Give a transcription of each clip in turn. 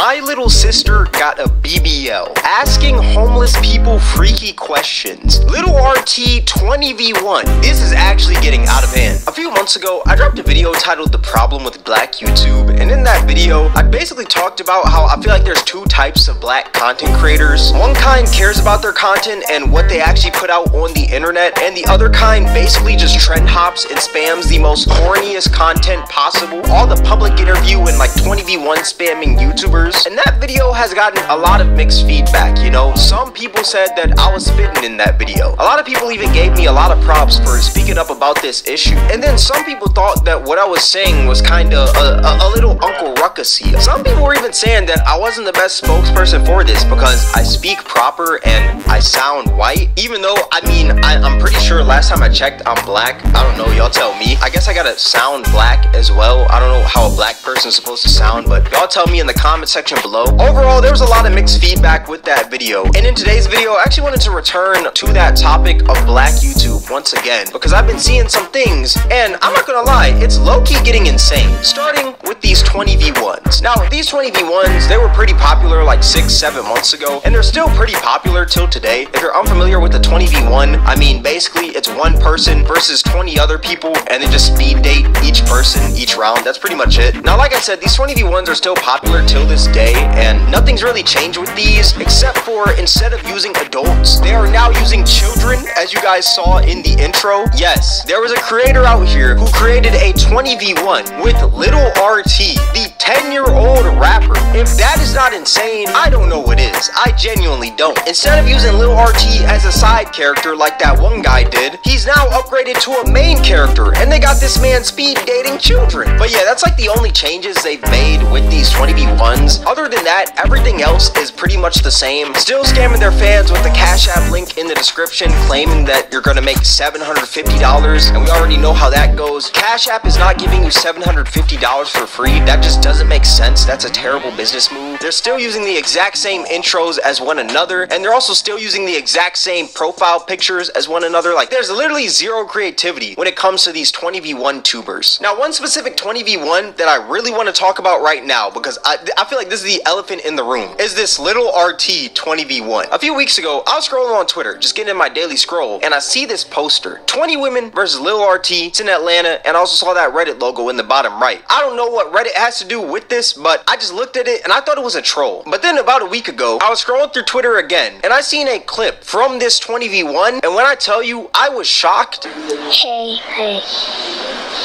My little sister got a BBL. Asking homeless people freaky questions. Little RT 20v1. This is actually getting out of hand. A few months ago, I dropped a video titled The Problem with Black YouTube, and in that video, I basically talked about how I feel like there's two types of black content creators. One kind cares about their content and what they actually put out on the internet, and the other kind basically just trend hops and spams the most corniest content possible. All the public interview and like 20v1 spamming YouTubers. And that video has gotten a lot of mixed feedback, you know. Some people said that I was spitting in that video. A lot of people even gave me a lot of props for speaking up about this issue. And then some people thought that what I was saying was kind of a little Uncle Ruckusy. Some people were even saying that I wasn't the best spokesperson for this because I speak proper and I sound white. Even though, I'm pretty sure last time I checked, I'm black. I don't know, y'all tell me. I guess I gotta sound black as well. I don't know how a black person's supposed to sound, but y'all tell me in the comment section below. Overall, there was a lot of mixed feedback with that video. And in today's video, I actually wanted to return to that topic of black YouTube once again, because I've been seeing some things, and I'm not gonna lie, it's low-key getting insane. Starting with these 20v1s. Now, these 20v1s, they were pretty popular like 6-7 months ago, and they're still pretty popular till today. If you're unfamiliar with the 20v1, basically it's one person versus 20 other people, and they just speed date each person each round. That's pretty much it. Now, like I said, these 20v1s are still popular till this day, and nothing's really changed with these, except for instead of using adults, they are now using children, as you guys saw in the intro. Yes, there was a creator out here who created a 20v1 with Little RT, the 10-year-old rapper. If that is not insane, I don't know what is. I genuinely don't. Instead of using Little RT as a side character like that one guy did, he's now upgraded to a main character, and they got this man speed dating children. But yeah, that's like the only changes they've made with these 20v1s. Other than that, everything else is pretty much the same. Still scamming their fans with the Cash App link in the description, claiming that you're gonna make $750, and we already know how that goes. Cash App is not giving you $750 for free. That just doesn't make sense. That's a terrible business move. They're still using the exact same intros as one another, and they're also still using the exact same profile pictures as one another. Like, there's literally zero creativity when it comes to these 20v1 tubers. Now, one specific 20v1 that I really want to talk about right now, because I feel like this is the elephant in the room, is this Little RT 20v1. A few weeks ago, I was scrolling on Twitter, just getting in my daily scroll, and I see this poster, 20 women versus Little RT. It's in Atlanta, and I also saw that Reddit logo in the bottom right. I don't know what Reddit has to do with this, but I just looked at it, and I thought it was a troll. But then about a week ago, I was scrolling through Twitter again, and I seen a clip from this 20v1, and when I tell you, I was shocked. Hey,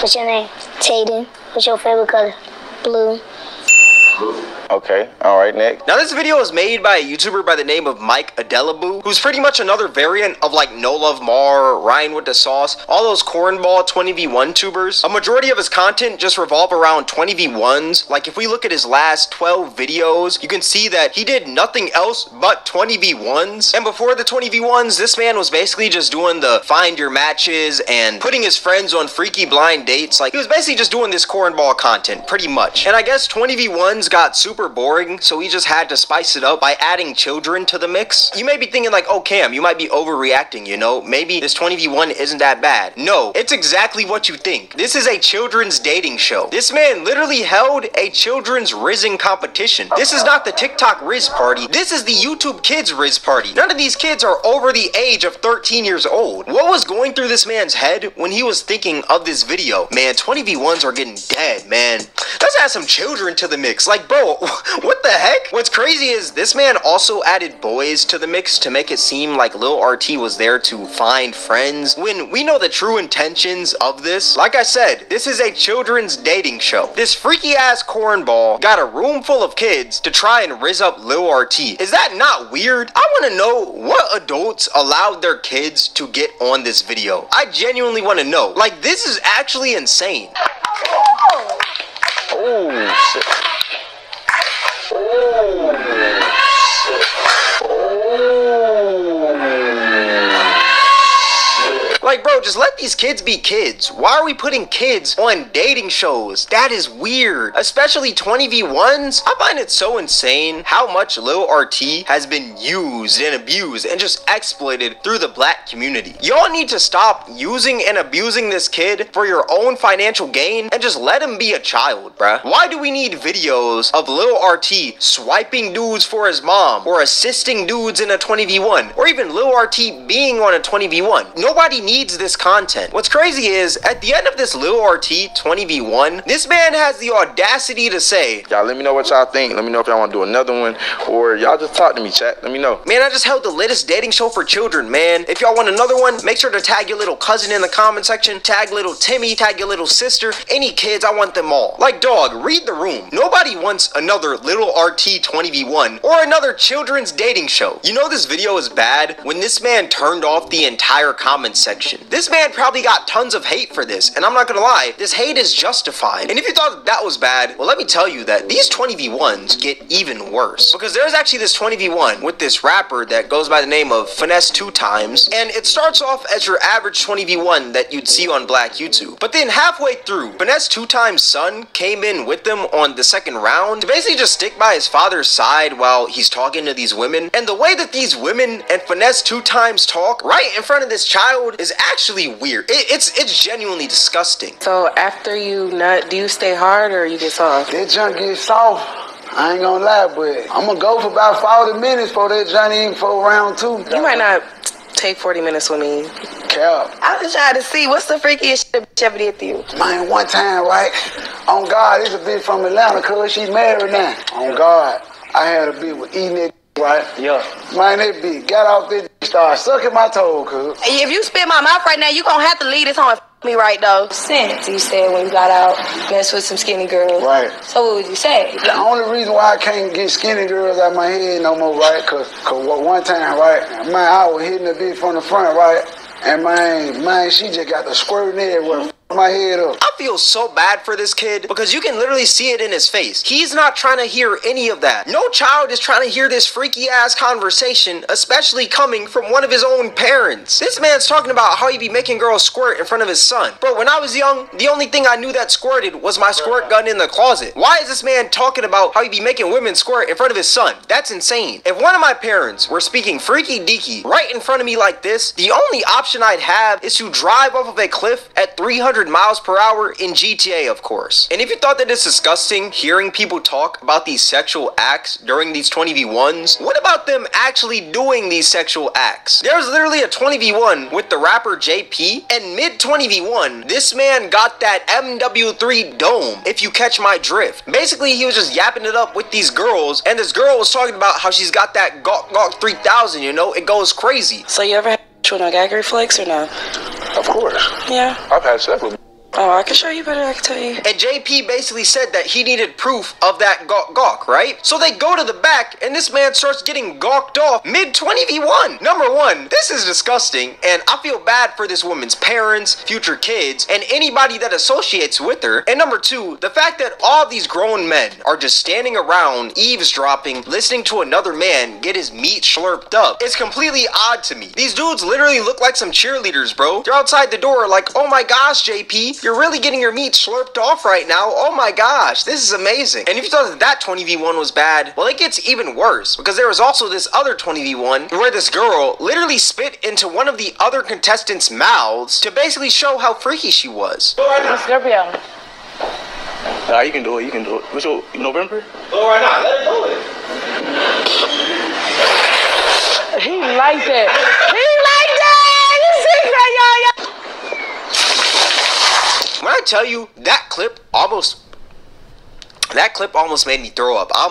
what's your name? Tayden. What's your favorite color? Blue. Okay, alright, Nick. Now, this video is made by a YouTuber by the name of Mike Adelaboo, who's pretty much another variant of like No Love Mar, Ryan with the Sauce, all those cornball 20v1 tubers. A majority of his content just revolve around 20v1s. Like, if we look at his last 12 videos, you can see that he did nothing else but 20v1s. And before the 20v1s, this man was basically just doing the find your matches and putting his friends on freaky blind dates. Like, he was basically just doing this cornball content, pretty much. And I guess 20v1s got super boring, so he just had to spice it up by adding children to the mix. You may be thinking like, oh Cam, you might be overreacting, you know, maybe this 20v1 isn't that bad. No, it's exactly what you think. This is a children's dating show. This man literally held a children's rizzing competition. This is not the TikTok Riz party. This is the YouTube Kids Riz party. None of these kids are over the age of 13 years old. What was going through this man's head when he was thinking of this video? Man, 20v1s are getting dead, man. Let's add some children to the mix. Like, bro, what the heck? What's crazy is this man also added boys to the mix to make it seem like Lil RT was there to find friends, when we know the true intentions of this. Like I said, this is a children's dating show. This freaky ass cornball got a room full of kids to try and rizz up Lil RT. Is that not weird? I want to know what adults allowed their kids to get on this video. I genuinely want to know. Like, this is actually insane. Oh, shit. Like, bro, just let these kids be kids. Why are we putting kids on dating shows? That is weird. Especially 20v1s. I find it so insane how much Lil RT has been used and abused and just exploited through the black community. Y'all need to stop using and abusing this kid for your own financial gain and just let him be a child, bruh. Why do we need videos of Lil RT swiping dudes for his mom or assisting dudes in a 20v1 or even Lil RT being on a 20v1? Nobody needs this content. What's crazy is at the end of this Lil RT 20v1, this man has the audacity to say, y'all let me know what y'all think. Let me know if y'all want to do another one, or y'all just talk to me, chat. Let me know. Man, I just held the latest dating show for children, man. If y'all want another one, make sure to tag your little cousin in the comment section, tag little Timmy, tag your little sister, any kids, I want them all. Like, dog, read the room. Nobody wants another Lil RT 20v1 or another children's dating show. You know this video is bad when this man turned off the entire comment section. This man probably got tons of hate for this, and I'm not gonna lie, this hate is justified. And if you thought that was bad, well, let me tell you that these 20v1s get even worse. Because there's actually this 20v1 with this rapper that goes by the name of Finesse 2 Times, and it starts off as your average 20v1 that you'd see on Black YouTube. But then halfway through, Finesse 2 Times' son came in with them on the second round to basically just stick by his father's side while he's talking to these women. And the way that these women and Finesse 2 Times talk right in front of this child is actually weird. It's genuinely disgusting. So after you nut, do you stay hard or you get soft? That junk gets soft. I ain't gonna lie, but I'm gonna go for about 40 minutes for that junk even for round 2. You might not take 40 minutes with me. Cap. I was trying to see what's the freakiest shit a bitch ever did to you. Man, one time, right? On God, this a bitch from Atlanta, cuz she married now. On God, I had a bitch with eating that right? Yeah. Man, that bitch got off that started sucking my toe, cuz. Hey, if you spit my mouth right now, you gonna have to leave this home and me right though. Since you said when you got out, mess with some skinny girls. Right. So what would you say? The only reason why I can't get skinny girls out my head no more, right? Cause one time, right, man, I was hitting the bitch from the front, right? And man, she just got the squirting everywhere. My head up. I feel so bad for this kid because you can literally see it in his face. He's not trying to hear any of that. No child is trying to hear this freaky ass conversation, especially coming from one of his own parents. This man's talking about how he be making girls squirt in front of his son. Bro, when I was young, the only thing I knew that squirted was my squirt gun in the closet. Why is this man talking about how he be making women squirt in front of his son? That's insane. If one of my parents were speaking freaky deaky right in front of me like this, the only option I'd have is to drive off of a cliff at 300 miles per hour in GTA, of course. And if you thought that it's disgusting hearing people talk about these sexual acts during these 20v1s, what about them actually doing these sexual acts? There was literally a 20v1 with the rapper JP, and mid 20v1, this man got that MW3 dome, if you catch my drift. Basically, he was just yapping it up with these girls, and this girl was talking about how she's got that Gawk 3000, you know? It goes crazy. So you ever had with no gag reflex or no? Of course. Yeah. I've had several. Oh, I can show you better, I can tell you. And JP basically said that he needed proof of that gawk, right? So they go to the back, and this man starts getting gawked off mid-20v1. Number one, this is disgusting, and I feel bad for this woman's parents, future kids, and anybody that associates with her. And number two, the fact that all these grown men are just standing around, eavesdropping, listening to another man get his meat slurped up is completely odd to me. These dudes literally look like some cheerleaders, bro. They're outside the door like, oh my gosh, JP, you're really getting your meat slurped off right now. Oh my gosh, this is amazing. And if you thought that 20v1 was bad, well, it gets even worse because there was also this other 20v1 where this girl literally spit into one of the other contestants' mouths to basically show how freaky she was. What's your bill? Nah, you can do it, you can do it. What's your November? Go right now, let her do it. He liked it. He liked it! You see that, y'all? When I tell you, that clip almost made me throw up. I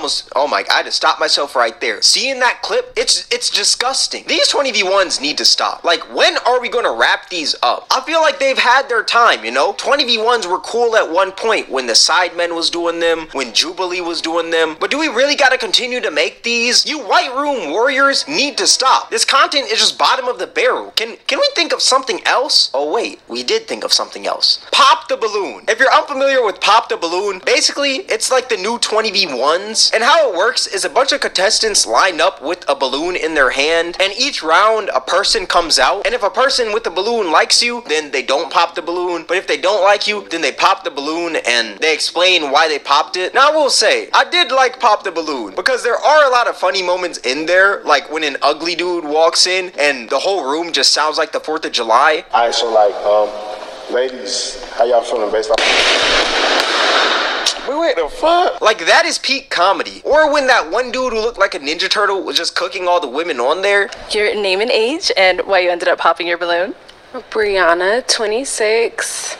had to stop myself right there. Seeing that clip, it's disgusting. These 20v1s need to stop. Like, when are we gonna wrap these up? I feel like they've had their time, you know? 20v1s were cool at one point when the Sidemen was doing them, when Jubilee was doing them, but do we really gotta continue to make these? You White Room warriors need to stop. This content is just bottom of the barrel. Can we think of something else? Oh wait, we did think of something else. Pop the balloon. If you're unfamiliar with Pop the Balloon, basically, it's it's like the new 20v1s. And how it works is a bunch of contestants line up with a balloon in their hand, and each round a person comes out, and if a person with the balloon likes you, then they don't pop the balloon, but if they don't like you, then they pop the balloon and they explain why they popped it. Now I will say, I did like Pop the Balloon, because there are a lot of funny moments in there, like when an ugly dude walks in and the whole room just sounds like the 4th of July. Alright, so like, ladies, how y'all feeling based off? Wait, the fuck? Like, that is peak comedy. Or when that one dude who looked like a Ninja Turtle was just cooking all the women on there. Your name and age and why you ended up popping your balloon. Brianna, 26.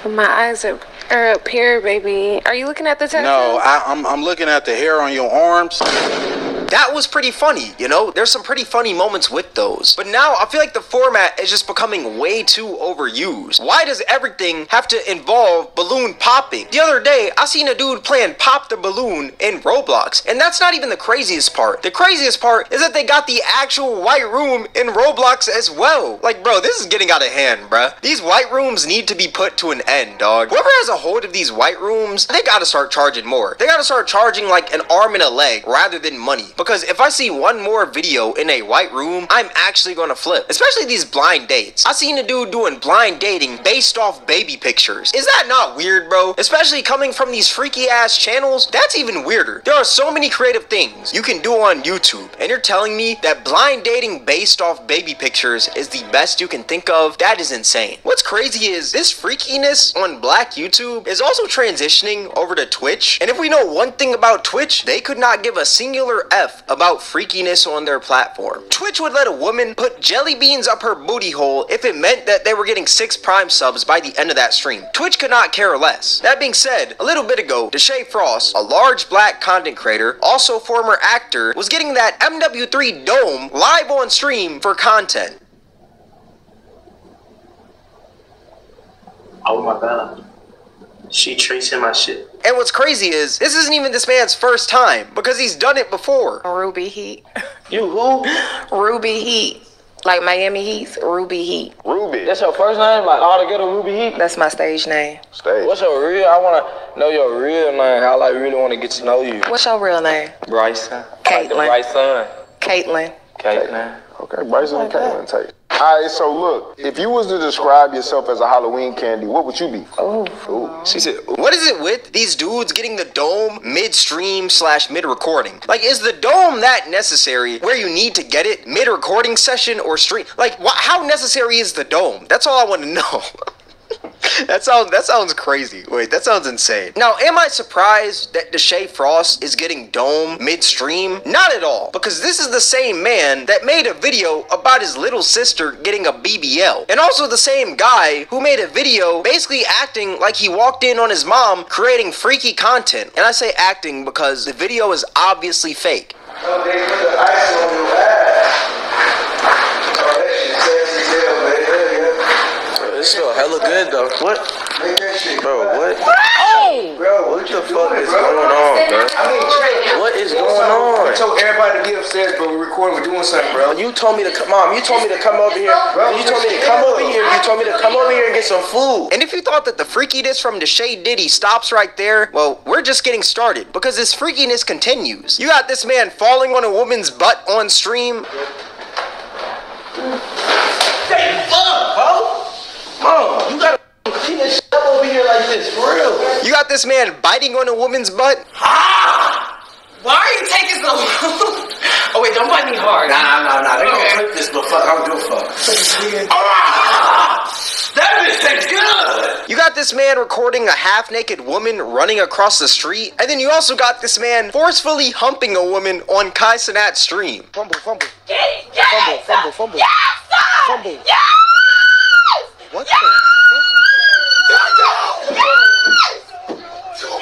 My eyes are up here, baby. Are you looking at the tattoos? No, I'm looking at the hair on your arms. That was pretty funny, you know? There's some pretty funny moments with those. But now I feel like the format is just becoming way too overused. Why does everything have to involve balloon popping? The other day, I seen a dude playing Pop the Balloon in Roblox, and that's not even the craziest part. The craziest part is that they got the actual white room in Roblox as well. Like, bro, this is getting out of hand, bruh. These white rooms need to be put to an end, dog. Whoever has a hold of these white rooms, they gotta start charging more. They gotta start charging like an arm and a leg rather than money. Because if I see one more video in a white room, I'm actually gonna flip. Especially these blind dates. I seen a dude doing blind dating based off baby pictures. Is that not weird, bro? Especially coming from these freaky ass channels, that's even weirder. There are so many creative things you can do on YouTube, and you're telling me that blind dating based off baby pictures is the best you can think of? That is insane. What's crazy is this freakiness on Black YouTube is also transitioning over to Twitch. And if we know one thing about Twitch, they could not give a singular F about freakiness on their platform. Twitch would let a woman put jelly beans up her booty hole if it meant that they were getting 6 Prime subs by the end of that stream. Twitch could not care less. That being said, a little bit ago, Deshae Frost, a large black content creator, also former actor, was getting that MW3 dome live on stream for content. Oh my god. She tracing my shit. And what's crazy is, this isn't even this man's first time, because he's done it before. Ruby Heat. You who? Ruby Heat. Like Miami Heat, Ruby Heat. Ruby. That's your first name? Like all together Ruby Heat? That's my stage name. Stage. What's your real? I wanna know your real name. I like really wanna get to know you. What's your real name? Bryson. Caitlin. Like the Bryson. Caitlin. Caitlin. Okay, Bryson and Caitlin take. Alright, so look, if you was to describe yourself as a Halloween candy, what would you be? Ooh. She said, what is it with these dudes getting the dome mid-stream / mid-recording? Like, is the dome that necessary where you need to get it mid-recording session or stream? Like, how necessary is the dome? That's all I want to know. That sounds crazy. Wait, that sounds insane. Now, am I surprised that Deshae Frost is getting dome midstream? Not at all, because this is the same man that made a video about his little sister getting a BBL. And also the same guy who made a video basically acting like he walked in on his mom creating freaky content. And I say acting because the video is obviously fake. Oh, they put the ice on your ass. Oh, that shit sexy as hell, man. This feel hella good though. What? Make that shit. Bro, what? Oh! Bro, What the fuck is going on, bro? What is going on? I told everybody to get upstairs, but we're recording, we're doing something, bro. You told me to come, Mom. You told me to come over here. You told me to come over here. You told me to come over here and get some food. And if you thought that the freakiness from Deshae Diddy stops right there, well, we're just getting started, because this freakiness continues. You got this man falling on a woman's butt on stream. Hey, fuck, ho! Mom, you gotta keep this shit over here like this, for real. You got this man biting on a woman's butt. Why are you taking so long? Oh wait, don't bite me hard. Nah. They gonna clip this, but fuck, I don't give a fuck. That bitch tastes good. You got this man recording a half-naked woman running across the street, and then you also got this man forcefully humping a woman on Kai Cenat's stream. Fumble. Get it, yes! Fumble. Yes! Fumble. Yes! What yes! the? Yes!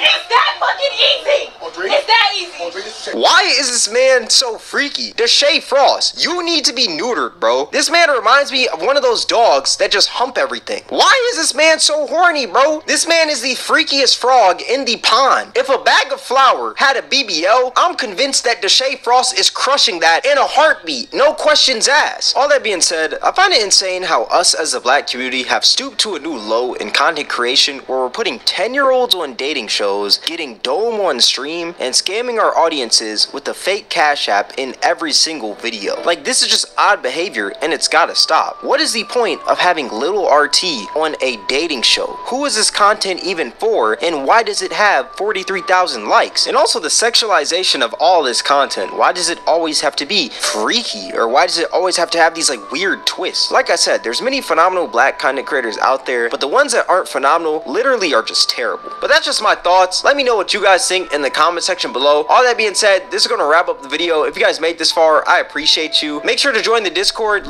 It's that fucking easy! Oh, drink? It's that easy! Oh, drink this Why is this man so freaky? Deshae Frost, you need to be neutered, bro. This man reminds me of one of those dogs that just hump everything. Why is this man so horny, bro? This man is the freakiest frog in the pond. If a bag of flour had a BBL, I'm convinced that Deshae Frost is crushing that in a heartbeat. No questions asked. All that being said, I find it insane how us as a black community have stooped to a new low in content creation where we're putting 10-year-olds on dating shows, getting dome on stream, and scamming our audiences with a fake cash app in every single video. Like, this is just odd behavior and it's gotta stop. What is the point of having little RT on a dating show? Who is this content even for, and why does it have 43,000 likes? And also the sexualization of all this content. Why does it always have to be freaky, or why does it always have to have these like weird twists? Like I said, there's many phenomenal black content creators out there, but the ones that aren't phenomenal literally are just terrible. But that's just my thoughts. Let me know what you guys think in the comment section below. All that being said, this is going to wrap up the video. If you guys made this far, I appreciate you. Make sure to join the Discord.